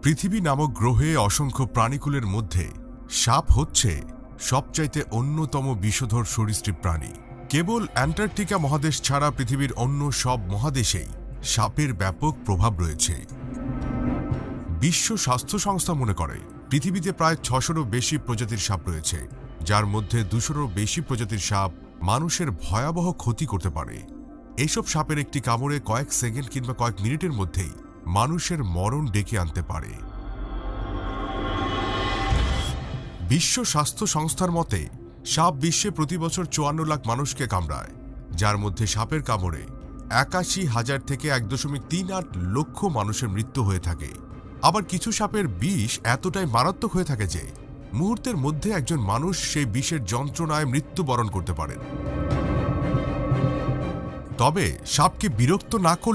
পৃথিবী নামক গ্রহে অসংখ্য প্রাণীকুলের মধ্যে সাপ হচ্ছে সবচাইতে অন্যতম বিষধর সরীসৃপ প্রাণী। কেবল অ্যান্টার্কটিকা মহাদেশ ছাড়া পৃথিবীর অন্য সব মহাদেশেই সাপের ব্যাপক প্রভাব রয়েছে। বিশ্ব স্বাস্থ্য সংস্থা মনে করে পৃথিবীতে প্রায় 600-রও বেশি প্রজাতির সাপ রয়েছে, যার মধ্যে 200-রও বেশি প্রজাতির সাপ মানুষের ভয়াবহ ক্ষতি করতে পারে। এইসব সাপের একটি কামড়ে কয়েক সেকেন্ড কিংবা কয়েক মিনিটের মধ্যেই মানুষের মরণ ডেকে আনতে পারে। বিশ্ব স্বাস্থ্য সংস্থার মতে সাপ বিশ্বে প্রতি বছর 54 লাখ মানুষকে কামড়ায়, যার মধ্যে সাপের কামড়ে 81,000 থেকে 1.38 লক্ষ মানুষের মৃত্যু হয়ে থাকে। আবার কিছু সাপের বিষ এতটাই মারাত্মক হয়ে থাকে যে মুহূর্তের মধ্যে একজন মানুষ সেই বিষের যন্ত্রণায় মৃত্যুবরণ করতে পারেন। তবে সাপকে বিরক্ত না করলে